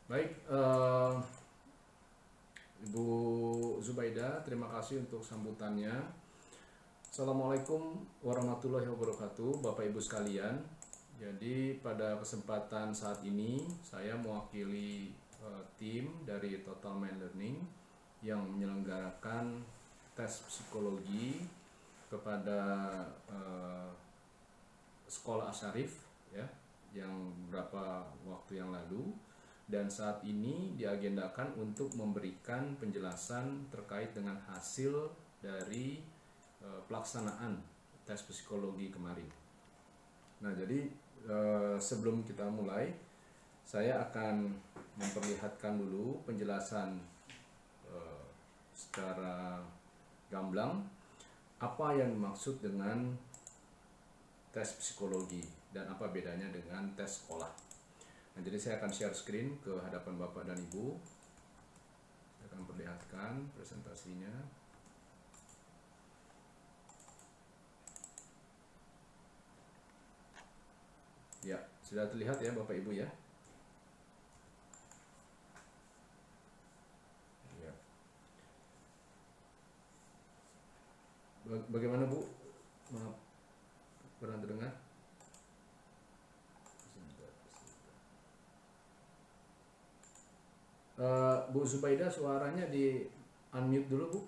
Baik, Ibu Zubaida, terima kasih untuk sambutannya. Assalamualaikum warahmatullahi wabarakatuh, Bapak Ibu sekalian. Jadi pada kesempatan saat ini saya mewakili tim dari Total Mind Learning yang menyelenggarakan tes psikologi kepada sekolah Asyarif ya, yang beberapa waktu yang lalu, dan saat ini diagendakan untuk memberikan penjelasan terkait dengan hasil dari pelaksanaan tes psikologi kemarin. Nah, jadi sebelum kita mulai, saya akan memperlihatkan dulu penjelasan secara gamblang apa yang dimaksud dengan tes psikologi dan apa bedanya dengan tes sekolah. Nah, jadi saya akan share screen ke hadapan Bapak dan Ibu. Saya akan perlihatkan presentasinya. Ya, sudah terlihat ya Bapak Ibu ya? Ya. Bagaimana Bu? Maaf, pernah terdengar? Bu Zubaida, suaranya di unmute dulu Bu.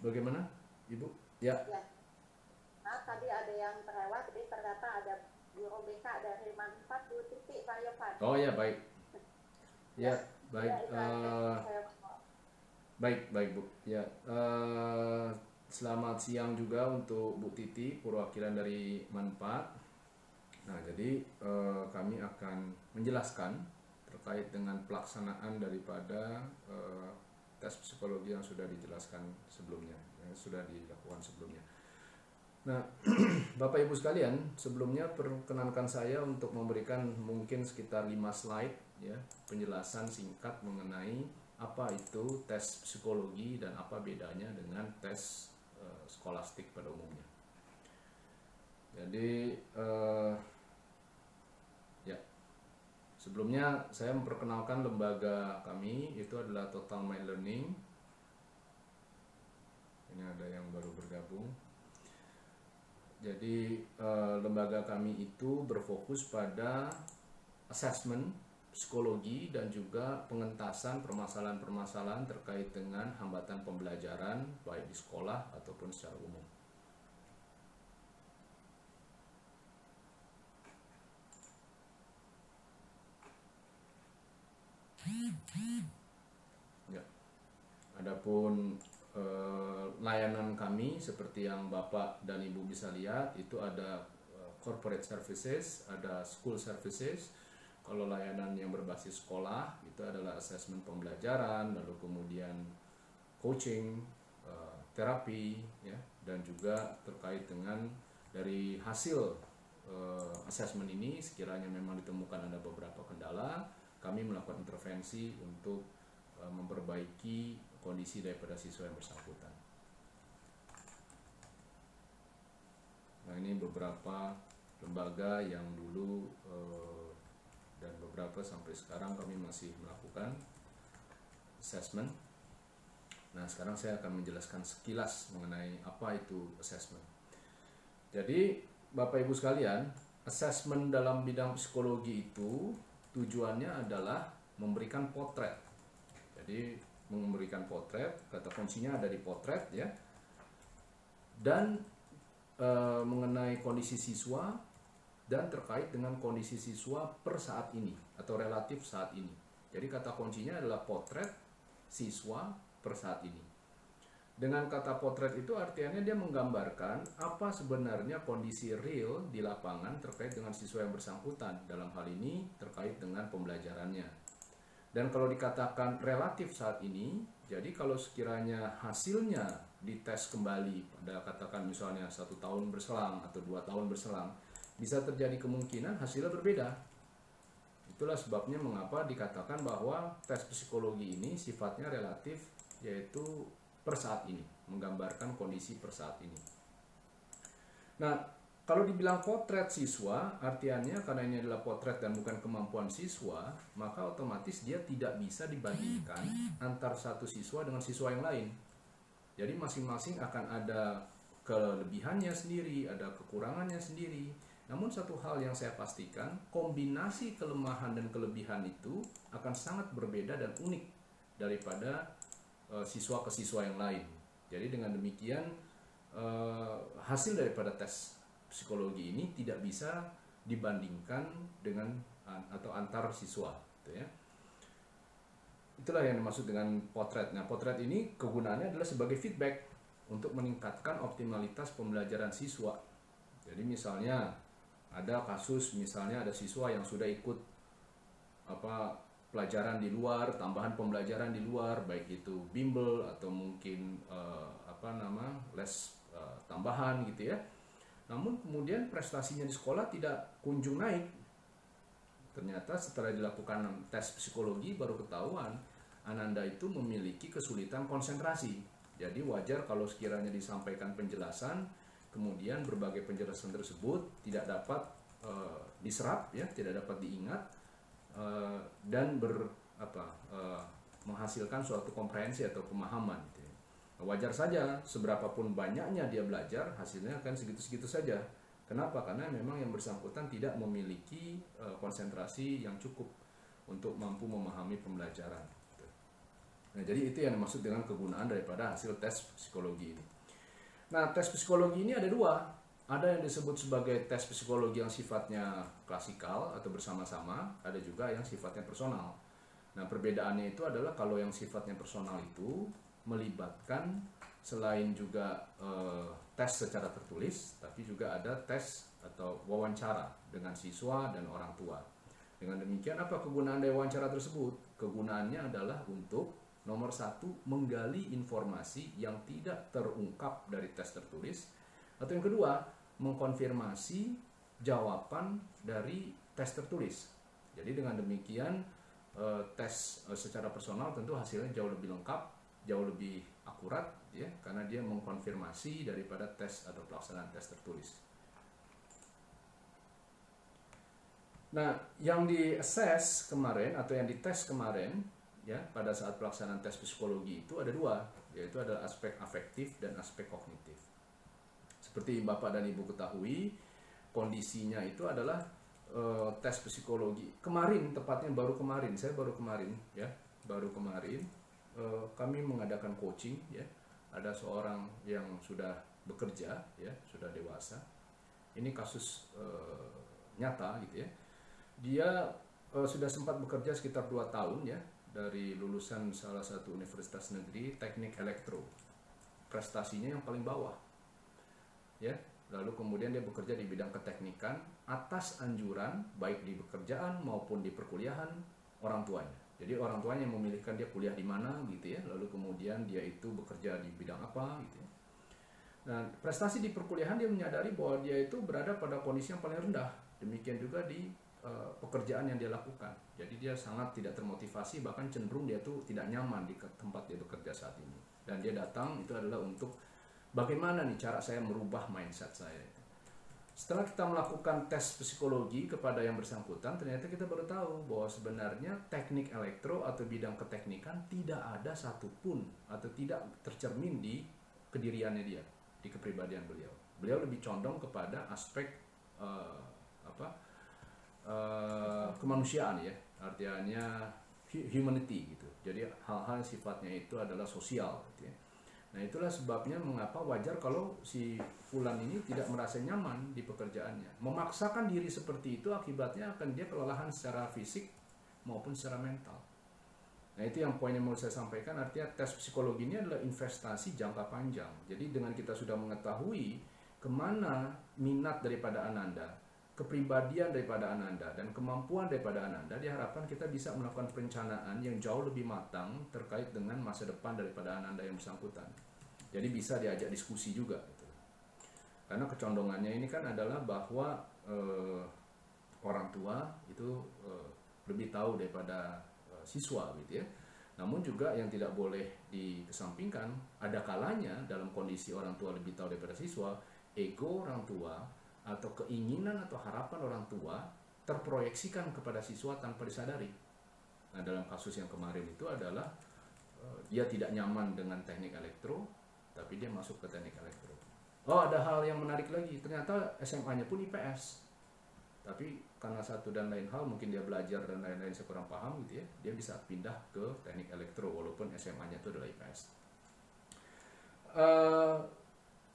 Bagaimana Ibu? Ya. Ya. Nah, tadi ada yang terlewat, jadi ternyata ada guru BK dari Manfaat Bu Titi Pak Yovan. Oh ya, baik. Ya, baik. Ya, itu aja. Saya Baik Bu. Ya, selamat siang juga untuk Bu Titi, perwakilan dari Manfaat. Nah, jadi kami akan menjelaskan terkait dengan pelaksanaan daripada tes psikologi yang sudah dijelaskan sebelumnya, yang sudah dilakukan sebelumnya. Nah, Bapak Ibu sekalian, sebelumnya perkenankan saya untuk memberikan mungkin sekitar 5 slide ya, penjelasan singkat mengenai apa itu tes psikologi dan apa bedanya dengan tes skolastik pada umumnya. Jadi ya, sebelumnya saya memperkenalkan lembaga kami, itu adalah Total Mind Learning. Ini ada yang baru bergabung. Jadi lembaga kami itu berfokus pada assessment psikologi dan juga pengentasan permasalahan-permasalahan terkait dengan hambatan pembelajaran baik di sekolah ataupun secara umum. Ya. Adapun layanan kami seperti yang Bapak dan Ibu bisa lihat, itu ada corporate services, ada school services. Kalau layanan yang berbasis sekolah itu adalah asesmen pembelajaran, lalu kemudian coaching, terapi, ya, dan juga terkait dengan dari hasil asesmen ini, sekiranya memang ditemukan ada beberapa kendala, kami melakukan intervensi untuk memperbaiki kondisi daripada siswa yang bersangkutan. Nah, ini beberapa lembaga yang dulu dan beberapa sampai sekarang kami masih melakukan assessment. Nah, sekarang saya akan menjelaskan sekilas mengenai apa itu assessment. Jadi, Bapak Ibu sekalian, assessment dalam bidang psikologi itu tujuannya adalah memberikan potret. Jadi, memberikan potret, kata kuncinya ada di potret ya. Dan mengenai kondisi siswa dan terkait dengan kondisi siswa per saat ini atau relatif saat ini. Jadi kata kuncinya adalah potret siswa per saat ini. Dengan kata potret itu artinya dia menggambarkan apa sebenarnya kondisi real di lapangan terkait dengan siswa yang bersangkutan, dalam hal ini terkait dengan pembelajarannya. Dan kalau dikatakan relatif saat ini, jadi kalau sekiranya hasilnya dites kembali pada katakan misalnya 1 tahun berselang atau 2 tahun berselang, bisa terjadi kemungkinan hasilnya berbeda. Itulah sebabnya mengapa dikatakan bahwa tes psikologi ini sifatnya relatif, yaitu per saat ini, menggambarkan kondisi per saat ini. Nah, Kalau dibilang potret siswa, artinya karena ini adalah potret dan bukan kemampuan siswa, maka otomatis dia tidak bisa dibandingkan antar satu siswa dengan siswa yang lain. Jadi masing-masing akan ada kelebihannya sendiri, ada kekurangannya sendiri. Namun satu hal yang saya pastikan, kombinasi kelemahan dan kelebihan itu akan sangat berbeda dan unik daripada siswa ke siswa yang lain. Jadi dengan demikian hasil daripada tes psikologi ini tidak bisa dibandingkan dengan atau antar siswa, gitu ya. Itulah yang dimaksud dengan potret. Nah, potret ini kegunaannya adalah sebagai feedback untuk meningkatkan optimalitas pembelajaran siswa. Jadi misalnya ada kasus, misalnya ada siswa yang sudah ikut pelajaran di luar, tambahan pembelajaran di luar, baik itu bimbel atau mungkin les tambahan gitu ya. Namun kemudian prestasinya di sekolah tidak kunjung naik. Ternyata setelah dilakukan tes psikologi baru ketahuan Ananda itu memiliki kesulitan konsentrasi. Jadi wajar kalau sekiranya disampaikan penjelasan, kemudian berbagai penjelasan tersebut tidak dapat diserap, ya, tidak dapat diingat dan menghasilkan suatu komprehensi atau pemahaman. Gitu. Wajar saja, seberapapun banyaknya dia belajar, hasilnya akan segitu-segitu saja. Kenapa? Karena memang yang bersangkutan tidak memiliki konsentrasi yang cukup untuk mampu memahami pembelajaran. Nah, jadi itu yang dimaksud dengan kegunaan daripada hasil tes psikologi ini. Nah, tes psikologi ini ada dua. Ada yang disebut sebagai tes psikologi yang sifatnya klasikal atau bersama-sama, ada juga yang sifatnya personal. Nah, perbedaannya itu adalah kalau yang sifatnya personal itu melibatkan selain juga tes secara tertulis, tapi juga ada tes atau wawancara dengan siswa dan orang tua. Dengan demikian, apa kegunaan dari wawancara tersebut? Kegunaannya adalah untuk nomor satu, menggali informasi yang tidak terungkap dari tes tertulis. Atau yang kedua, mengkonfirmasi jawaban dari tes tertulis. Jadi dengan demikian, tes secara personal tentu hasilnya jauh lebih lengkap, jauh lebih akurat, ya, karena dia mengkonfirmasi daripada tes atau pelaksanaan tes tertulis. Nah, yang di-assess kemarin atau yang dites kemarin, ya, pada saat pelaksanaan tes psikologi itu ada dua, yaitu adalah aspek afektif dan aspek kognitif. Seperti Bapak dan Ibu ketahui, kondisinya itu adalah tes psikologi kemarin, tepatnya baru kemarin kami mengadakan coaching, ya. Ada seorang yang sudah bekerja, ya, sudah dewasa. Ini kasus nyata gitu ya. Dia sudah sempat bekerja sekitar 2 tahun, ya, dari lulusan salah satu universitas negeri teknik elektro. Prestasinya yang paling bawah, ya. Lalu kemudian dia bekerja di bidang keteknikan atas anjuran baik di pekerjaan maupun di perkuliahan orang tuanya. Jadi orang tuanya yang memilihkan dia kuliah di mana gitu ya. Lalu kemudian dia itu bekerja di bidang apa gitu ya. Nah, prestasi di perkuliahan dia menyadari bahwa dia itu berada pada kondisi yang paling rendah. Demikian juga di pekerjaan yang dia lakukan. Jadi dia sangat tidak termotivasi, bahkan cenderung dia tuh tidak nyaman di tempat dia bekerja saat ini. Dan dia datang itu adalah untuk bagaimana nih cara saya merubah mindset saya. Setelah kita melakukan tes psikologi kepada yang bersangkutan, ternyata kita baru tahu bahwa sebenarnya teknik elektro atau bidang keteknikan tidak ada satupun atau tidak tercermin di kediriannya dia, di kepribadian beliau. Beliau lebih condong kepada aspek kemanusiaan, ya, artinya humanity gitu. Jadi hal-hal yang sifatnya itu adalah sosial gitu ya. Nah, itulah sebabnya mengapa wajar kalau si fulan ini tidak merasa nyaman di pekerjaannya. Memaksakan diri seperti itu akibatnya akan dia kelelahan secara fisik maupun secara mental. Nah, itu yang poin yang mau saya sampaikan, artinya tes psikologi ini adalah investasi jangka panjang. Jadi dengan kita sudah mengetahui kemana minat daripada Ananda, kepribadian daripada Ananda, dan kemampuan daripada Ananda, diharapkan kita bisa melakukan perencanaan yang jauh lebih matang terkait dengan masa depan daripada Ananda yang bersangkutan. Jadi bisa diajak diskusi juga gitu. Karena kecondongannya ini kan adalah bahwa orang tua itu lebih tahu daripada siswa gitu ya. Namun juga yang tidak boleh dikesampingkan, ada kalanya dalam kondisi orang tua lebih tahu daripada siswa, ego orang tua atau keinginan atau harapan orang tua terproyeksikan kepada siswa tanpa disadari. Nah, dalam kasus yang kemarin itu adalah dia tidak nyaman dengan teknik elektro, tapi dia masuk ke teknik elektro. Oh, ada hal yang menarik lagi, ternyata SMA-nya pun IPS. Tapi karena satu dan lain hal, mungkin dia belajar dan lain-lain saya kurang paham gitu ya, dia bisa pindah ke teknik elektro walaupun SMA-nya itu adalah IPS.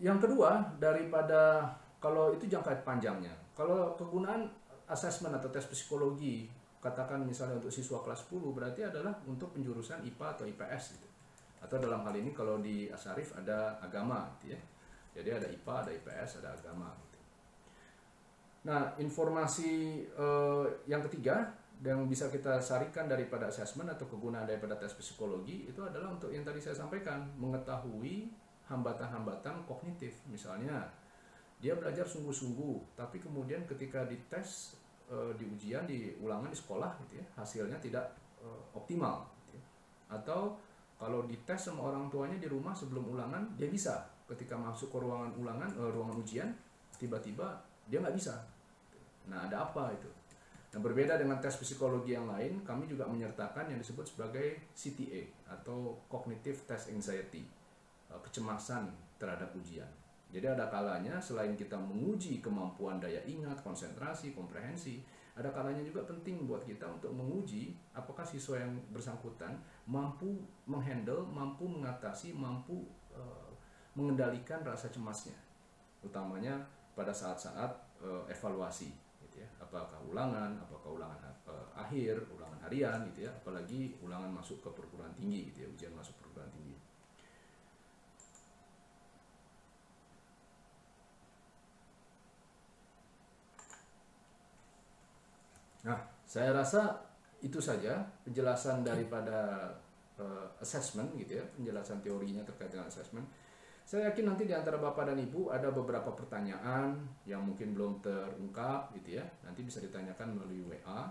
Yang kedua, daripada kalau itu jangka panjangnya, kalau kegunaan asesmen atau tes psikologi, katakan misalnya untuk siswa kelas 10, berarti adalah untuk penjurusan IPA atau IPS gitu. Atau dalam hal ini kalau di Asarif ada agama gitu ya. Jadi ada IPA, ada IPS, ada agama gitu. Nah, informasi yang ketiga yang bisa kita sarikan daripada asesmen atau kegunaan daripada tes psikologi itu adalah untuk yang tadi saya sampaikan, mengetahui hambatan-hambatan kognitif. Misalnya dia belajar sungguh-sungguh, tapi kemudian ketika dites, di ujian, di ulangan di sekolah gitu ya, hasilnya tidak optimal gitu ya. Atau kalau dites sama orang tuanya di rumah sebelum ulangan, dia bisa. Ketika masuk ke ruangan ruangan ujian, tiba-tiba dia nggak bisa. Nah, ada apa itu? Nah, berbeda dengan tes psikologi yang lain, kami juga menyertakan yang disebut sebagai CTA atau Cognitive Test Anxiety, kecemasan terhadap ujian. Jadi ada kalanya selain kita menguji kemampuan daya ingat, konsentrasi, komprehensi, ada kalanya juga penting buat kita untuk menguji apakah siswa yang bersangkutan mampu menghandle, mampu mengatasi, mampu mengendalikan rasa cemasnya, utamanya pada saat-saat evaluasi gitu ya. Apakah ulangan akhir, ulangan harian gitu ya, apalagi ulangan masuk ke perguruan tinggi gitu ya, ujian masuk perguruan tinggi. Nah, saya rasa itu saja penjelasan daripada assessment gitu ya, penjelasan teorinya terkait dengan assessment. Saya yakin nanti di antara Bapak dan Ibu ada beberapa pertanyaan yang mungkin belum terungkap gitu ya. Nanti bisa ditanyakan melalui WA